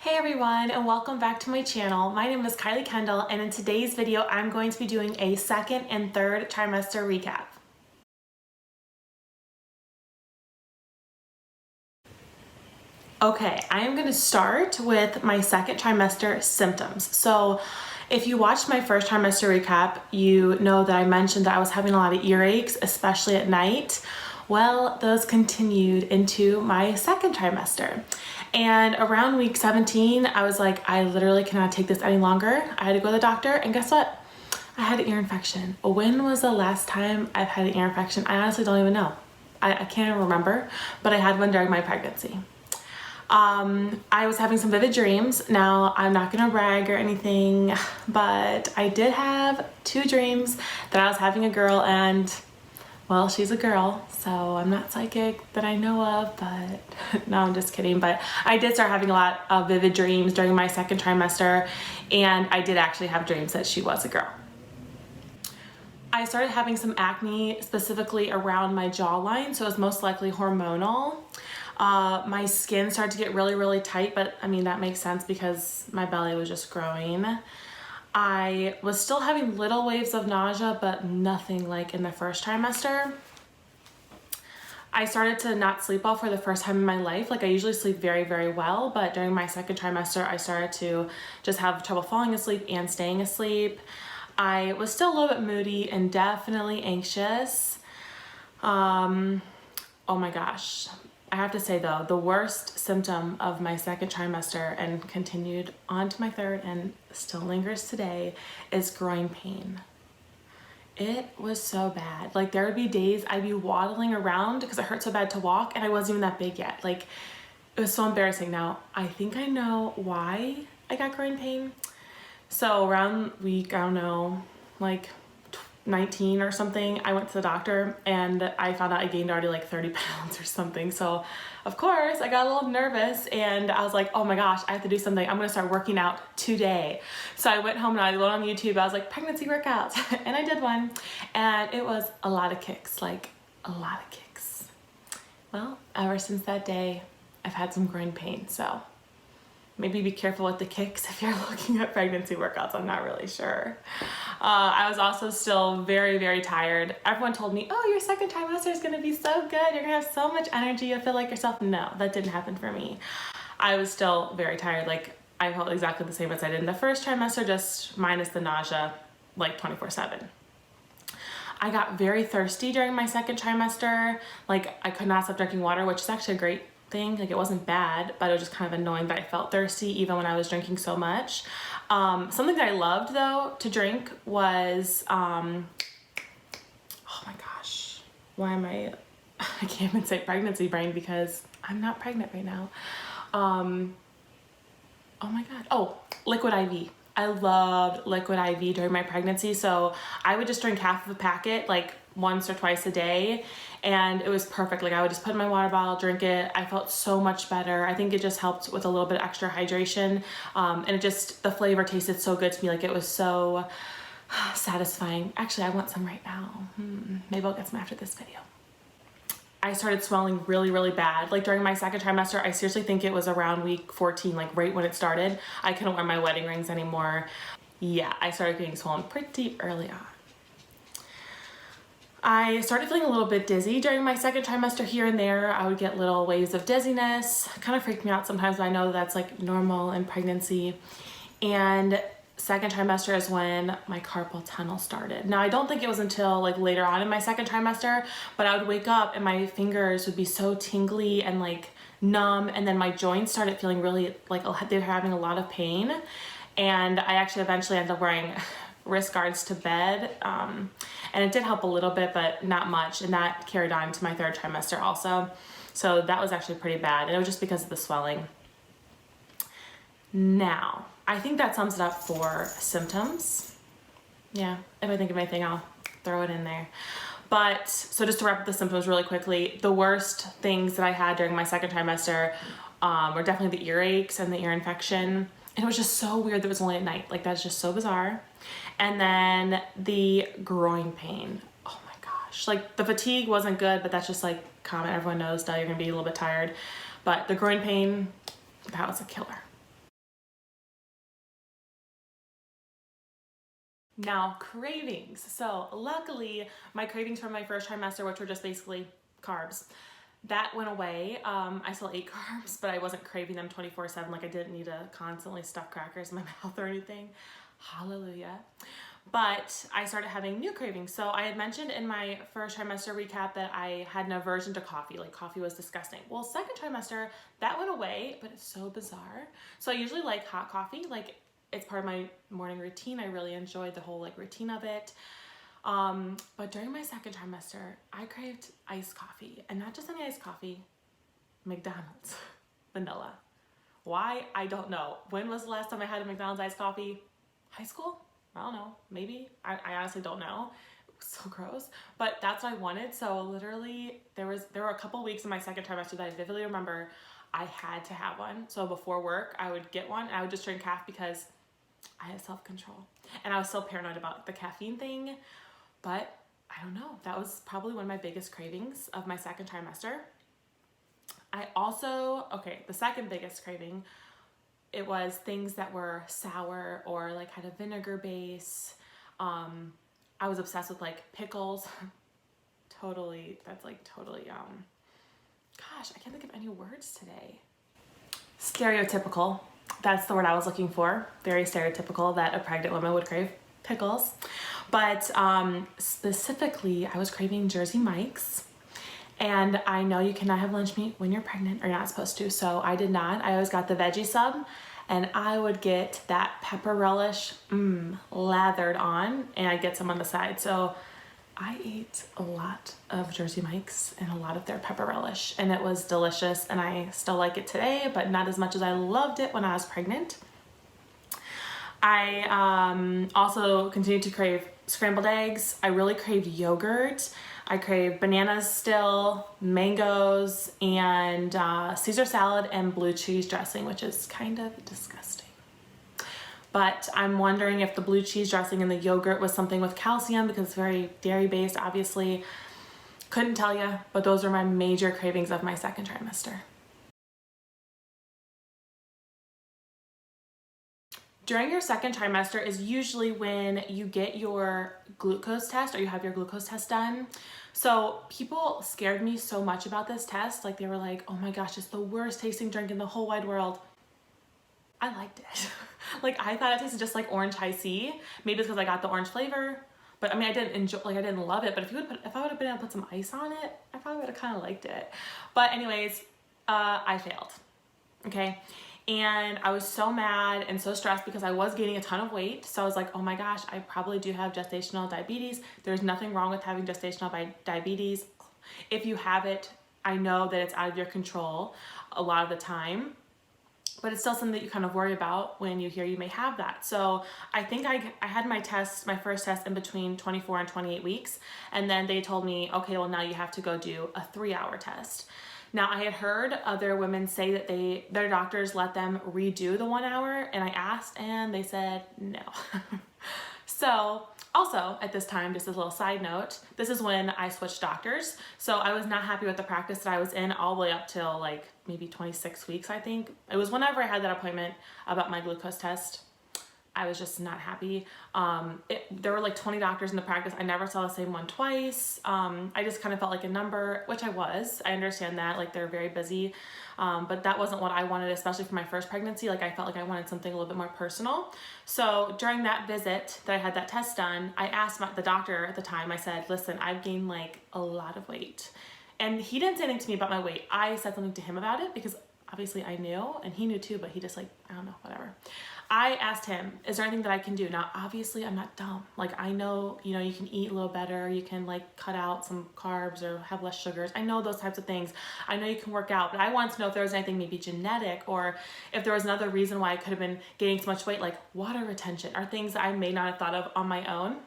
Hey everyone, and welcome back to my channel. My name is Kylie Kendall, and in today's video I'm going to be doing a second and third trimester recap. Okay, I am going to start with my second trimester symptoms. So if you watched my first trimester recap, you know that I mentioned that I was having a lot of earaches, especially at night. Well, those continued into my second trimester. And around week 17, I was like, I literally cannot take this any longer. I had to go to the doctor, and guess what? I had an ear infection. When was the last time I've had an ear infection? I honestly don't even know. I can't even remember, but I had one during my pregnancy. I was having some vivid dreams. Now, I'm not gonna brag or anything, but I did have two dreams that I was having a girl, and well, she's a girl, so I'm not psychic that I know of, but no, I'm just kidding. But I did start having a lot of vivid dreams during my second trimester, and I did actually have dreams that she was a girl. I started having some acne specifically around my jawline, so it was most likely hormonal. My skin started to get really tight, but I mean, that makes sense because my belly was just growing. I was still having little waves of nausea, but nothing like in the first trimester. I started to not sleep well for the first time in my life. Like, I usually sleep very well, but during my second trimester, I started to just have trouble falling asleep and staying asleep. I was still a little bit moody and definitely anxious. Oh my gosh. I have to say though, the worst symptom of my second trimester and continued on to my third and still lingers today is groin pain. It was so bad. Like, there would be days I'd be waddling around because it hurt so bad to walk, and I wasn't even that big yet. Like, it was so embarrassing. Now, I think I know why I got groin pain. So around week, I don't know, like 19 or something, I went to the doctor and I found out I gained already like 30 pounds or something. So of course I got a little nervous, and I was like, oh my gosh, I have to do something. I'm gonna start working out today. So I went home and I looked on YouTube. I was like, pregnancy workouts, and I did one, and it was a lot of kicks, like a lot of kicks. Well, ever since that day, I've had some groin pain. So maybe be careful with the kicks if you're looking at pregnancy workouts. I'm not really sure. I was also still very tired. Everyone told me, oh, your second trimester is gonna be so good. You're gonna have so much energy. You'll feel like yourself. No, that didn't happen for me. I was still very tired. Like, I felt exactly the same as I did in the first trimester, just minus the nausea, like 24/7. I got very thirsty during my second trimester. Like, I could not stop drinking water, which is actually a great thing. Like, it wasn't bad, but it was just kind of annoying that I felt thirsty even when I was drinking so much. Something that I loved though to drink was oh my gosh, why am I can't even say pregnancy brain because I'm not pregnant right now. Oh my god, oh, liquid IV. I loved liquid IV during my pregnancy, so I would just drink half of a packet like once or twice a day, and it was perfect. Like, I would just put in my water bottle, drink it. I felt so much better. I think it just helped with a little bit extra hydration, and it just, the flavor tasted so good to me. Like, it was so satisfying. Actually, I want some right now. Maybe I'll get some after this video. I started swelling really bad. Like, during my second trimester, I seriously think it was around week 14, like right when it started. I couldn't wear my wedding rings anymore. Yeah, I started getting swollen pretty early on. I started feeling a little bit dizzy during my second trimester here and there. I would get little waves of dizziness. It kind of freaked me out sometimes, but I know that's like normal in pregnancy. And second trimester is when my carpal tunnel started. Now, I don't think it was until like later on in my second trimester, but I would wake up and my fingers would be so tingly and like numb, and then my joints started feeling really like they were having a lot of pain. And I actually eventually ended up wearing wrist guards to bed, and it did help a little bit, but not much, and that carried on to my third trimester also. So that was actually pretty bad, and it was just because of the swelling. Now, I think that sums it up for symptoms. Yeah, if I think of anything, I'll throw it in there. But, so just to wrap up the symptoms really quickly, the worst things that I had during my second trimester were definitely the earaches and the ear infection. And it was just so weird that it was only at night. Like, that's just so bizarre. And then the groin pain. Oh my gosh. Like, the fatigue wasn't good, but that's just like common. Everyone knows that you're gonna be a little bit tired. But the groin pain, that was a killer. Now, cravings. So luckily, my cravings from my first trimester, which were just basically carbs, that went away. I still ate carbs, but I wasn't craving them 24/7. Like I didn't need to constantly stuff crackers in my mouth or anything. Hallelujah. But I started having new cravings. So I had mentioned in my first trimester recap that I had an aversion to coffee. Like coffee was disgusting. Well, second trimester, that went away, but it's so bizarre. So I usually like hot coffee. Like it's part of my morning routine. I really enjoyed the whole like routine of it. But during my second trimester, I craved iced coffee, and not just any iced coffee, McDonald's vanilla. Why? I don't know. When was the last time I had a McDonald's iced coffee? High school? I don't know. Maybe. I honestly don't know. It was so gross. But that's what I wanted. So literally there were a couple weeks in my second trimester that I vividly remember I had to have one. So before work, I would get one and I would just drink half because I had self-control. And I was so paranoid about the caffeine thing. But I don't know. That was probably one of my biggest cravings of my second trimester. The second biggest craving, it was things that were sour or like had a vinegar base. I was obsessed with like pickles. Totally, gosh, I can't think of any words today. Stereotypical. That's the word I was looking for. Very stereotypical that a pregnant woman would crave pickles. But specifically, I was craving Jersey Mike's. And I know you cannot have lunch meat when you're pregnant, or you're not supposed to, so I did not. I always got the veggie sub, and I would get that pepper relish lathered on, and I'd get some on the side. So I ate a lot of Jersey Mike's and a lot of their pepper relish, and it was delicious, and I still like it today, but not as much as I loved it when I was pregnant. I also continued to crave scrambled eggs. I really craved yogurt. I crave bananas still, mangoes, and Caesar salad and blue cheese dressing, which is kind of disgusting. But I'm wondering if the blue cheese dressing and the yogurt was something with calcium because it's very dairy based, obviously. Couldn't tell you, but those are my major cravings of my second trimester. During your second trimester is usually when you get your glucose test or you have your glucose test done. So people scared me so much about this test. Like they were like, oh my gosh, it's the worst tasting drink in the whole wide world. I liked it. Like I thought it tasted just like orange high C. Maybe it's because I got the orange flavor. But I mean, I didn't love it. But if I would have been able to put some ice on it, I probably would have kind of liked it. But anyways, I failed. Okay. And I was so mad and so stressed because I was gaining a ton of weight. So I was like, oh my gosh, I probably do have gestational diabetes. There's nothing wrong with having gestational diabetes. If you have it, I know that it's out of your control a lot of the time, but it's still something that you kind of worry about when you hear you may have that. So I think I had my first test in between 24 and 28 weeks. And then they told me, okay, well now you have to go do a 3-hour test. Now I had heard other women say that their doctors let them redo the 1 hour, and I asked and they said no. So also at this time, just as a little side note, this is when I switched doctors. So I was not happy with the practice that I was in all the way up till like maybe 26 weeks, I think. It was whenever I had that appointment about my glucose test. I was just not happy. There were like 20 doctors in the practice. I never saw the same one twice. I just kind of felt like a number, which I was. I understand that, like they're very busy, but that wasn't what I wanted, especially for my first pregnancy. Like I felt like I wanted something a little bit more personal. So during that visit that I had that test done, I asked the doctor at the time, I said, listen, I've gained like a lot of weight. And he didn't say anything to me about my weight. I said something to him about it because obviously I knew, and he knew too, but he just like, I don't know, whatever. I asked him, is there anything that I can do? Now, obviously I'm not dumb. Like I know, you can eat a little better. You can like cut out some carbs or have less sugars. I know those types of things. I know you can work out, but I wanted to know if there was anything maybe genetic or if there was another reason why I could have been gaining so much weight, like water retention or things that I may not have thought of on my own.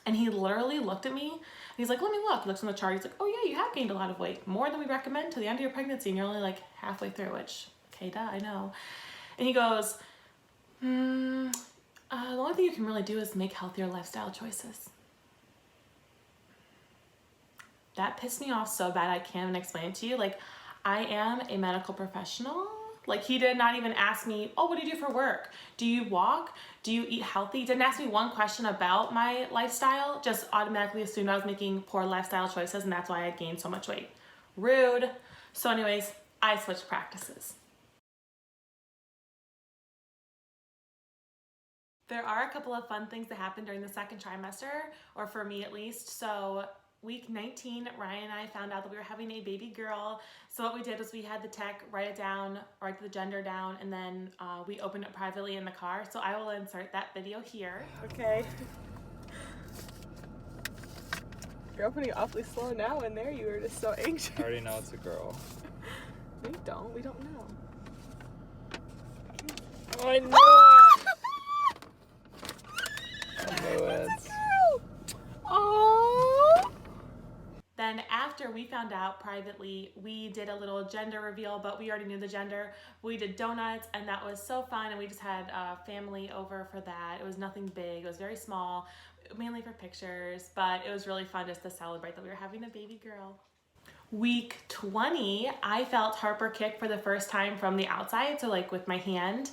And he literally looked at me and he's like, let me look. He looks on the chart. He's like, oh yeah, you have gained a lot of weight, more than we recommend to the end of your pregnancy. And you're only like halfway through, which, okay, duh, I know. And he goes, the only thing you can really do is make healthier lifestyle choices. That pissed me off so bad I can't even explain it to you. Like, I am a medical professional. Like, he did not even ask me, oh, what do you do for work? Do you walk? Do you eat healthy? Didn't ask me one question about my lifestyle, just automatically assumed I was making poor lifestyle choices and that's why I gained so much weight. Rude. So anyways, I switched practices. There are a couple of fun things that happened during the second trimester, or for me at least. So week 19, Ryan and I found out that we were having a baby girl. So what we did was we had the tech write it down, write the gender down, and then we opened it privately in the car. So I will insert that video here. Okay. You're opening awfully slow now, and there you were just so anxious. I already know it's a girl. We don't know. Oh, I know it! I know it. Oh. Then after we found out privately, we did a little gender reveal, but we already knew the gender. We did donuts, and that was so fun, and we just had family over for that. It was nothing big. It was very small, mainly for pictures, but it was really fun just to celebrate that we were having a baby girl. Week 20, I felt Harper kick for the first time from the outside, so like with my hand.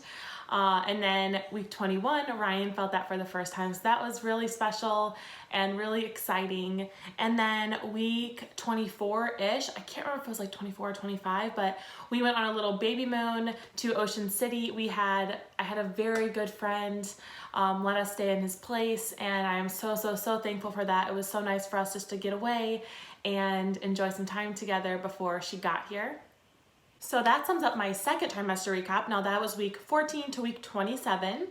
And then week 21, Ryan felt that for the first time. So that was really special and really exciting. And then week 24-ish, I can't remember if it was like 24 or 25, but we went on a little baby moon to Ocean City. I had a very good friend let us stay in his place, and I am so thankful for that. It was so nice for us just to get away and enjoy some time together before she got here. So that sums up my second trimester recap. Now that was week 14 to week 27.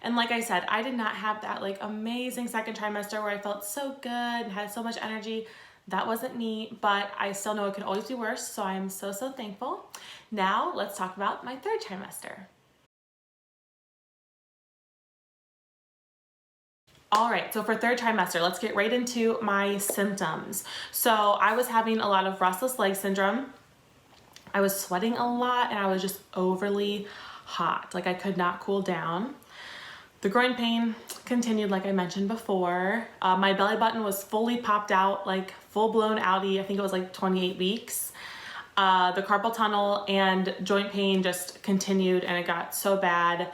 And like I said, I did not have that like amazing second trimester where I felt so good and had so much energy. That wasn't me, but I still know it could always be worse. So I'm so thankful. Now let's talk about my third trimester. All right, so for third trimester, let's get right into my symptoms. So I was having a lot of restless leg syndrome. I was sweating a lot and I was just overly hot. Like I could not cool down. The groin pain continued like I mentioned before. My belly button was fully popped out, like full blown outie. I think it was like 28 weeks. The carpal tunnel and joint pain just continued and it got so bad.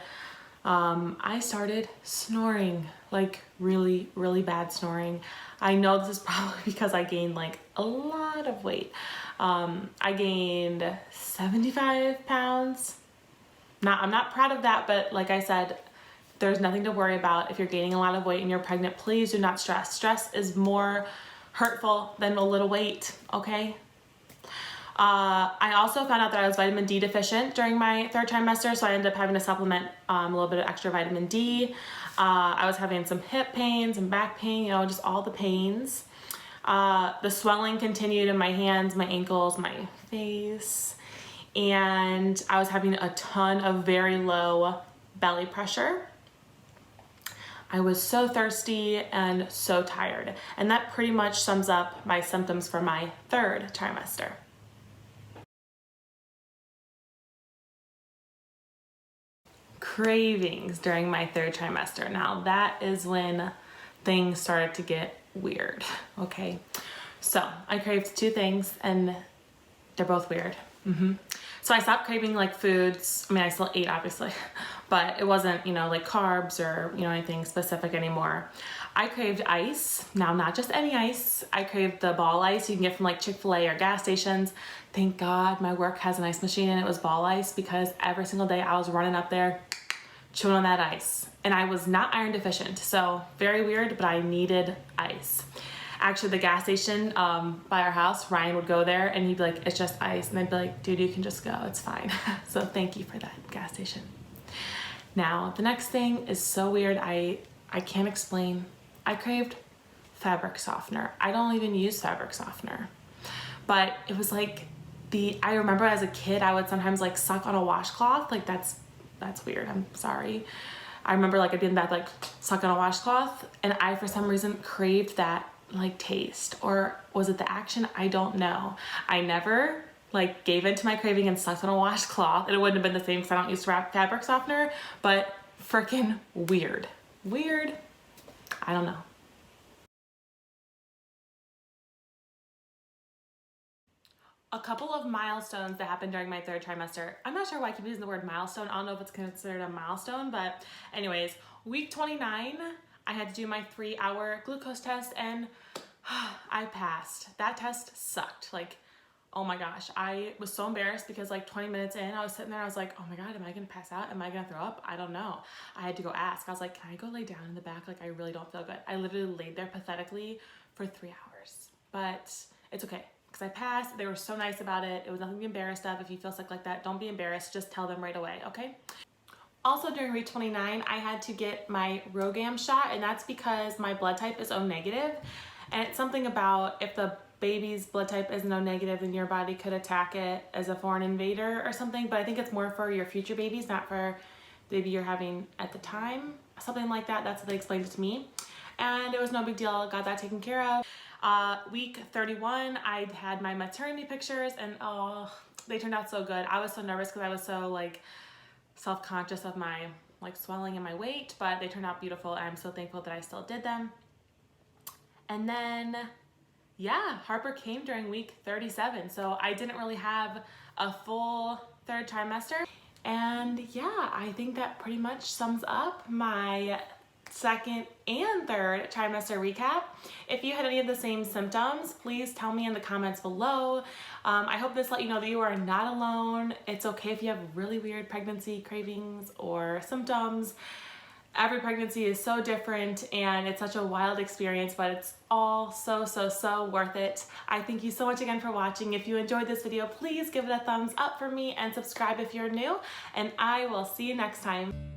I started snoring, like really bad snoring. I know this is probably because I gained like a lot of weight. I gained 75 pounds. I'm not proud of that, but like I said, there's nothing to worry about. If you're gaining a lot of weight and you're pregnant, please do not stress. Stress is more hurtful than a little weight, okay? I also found out that I was vitamin D deficient during my third trimester, so I ended up having to supplement a little bit of extra vitamin D. I was having some hip pains and back pain, just all the pains. The swelling continued in my hands, my ankles, my face, and I was having a ton of very low belly pressure. I was so thirsty and so tired, and that pretty much sums up my symptoms for my third trimester. Cravings during my third trimester. Now that is when things started to get weird, okay? So I craved two things and they're both weird. So I stopped craving like foods. I mean, I still ate obviously, but it wasn't, like carbs or, anything specific anymore. I craved ice. Now, not just any ice. I craved the ball ice you can get from like Chick-fil-A or gas stations. Thank God my work has an ice machine and it was ball ice, because every single day I was running up there chewing on that ice. And I was not iron deficient, so very weird, but I needed ice. Actually, the gas station by our house, Ryan would go there and he'd be like, it's just ice. And I'd be like, dude, you can just go, it's fine. So thank you for that, gas station. Now, the next thing is so weird, I can't explain. I craved fabric softener. I don't even use fabric softener. But it was like I remember as a kid, I would sometimes like suck on a washcloth. Like that's weird, I'm sorry. I remember like I'd be in bed like suck on a washcloth, and I for some reason craved that like taste, or was it the action? I don't know. I never like gave in to my craving and sucked on a washcloth, and it wouldn't have been the same because I don't use fabric softener, but freaking weird. I don't know. a couple of milestones that happened during my third trimester. I'm not sure why I keep using the word milestone. I don't know if it's considered a milestone, but anyways, week 29, I had to do my 3-hour glucose test and I passed. That test sucked. Like, oh my gosh, I was so embarrassed because like 20 minutes in, I was sitting there, I was like, oh my God, am I gonna pass out? Am I gonna throw up? I don't know. I had to go ask. I was like, can I go lay down in the back? Like, I really don't feel good. I literally laid there pathetically for 3 hours, but it's okay because I passed. They were so nice about it. It was nothing to be embarrassed of. If you feel sick like that, don't be embarrassed. Just tell them right away, okay? Also during week 29, I had to get my RhoGAM shot, and that's because my blood type is O negative. And it's something about if the baby's blood type is O negative, then your body could attack it as a foreign invader or something. But I think it's more for your future babies, not for the baby you're having at the time. Something like that. That's what they explained it to me. And it was no big deal. Got that taken care of. Week 31, I had my maternity pictures, and oh, they turned out so good. I was so nervous because I was so like self-conscious of my like swelling and my weight, but they turned out beautiful. I'm so thankful that I still did them. And then, yeah, Harper came during week 37. So I didn't really have a full third trimester. And yeah, I think that pretty much sums up my second and third trimester recap. If you had any of the same symptoms, please tell me in the comments below. I hope this let you know that you are not alone. It's okay if you have really weird pregnancy cravings or symptoms. Every pregnancy is so different and it's such a wild experience, but it's all so worth it. I thank you so much again for watching. If you enjoyed this video, please give it a thumbs up for me and subscribe if you're new, and I will see you next time.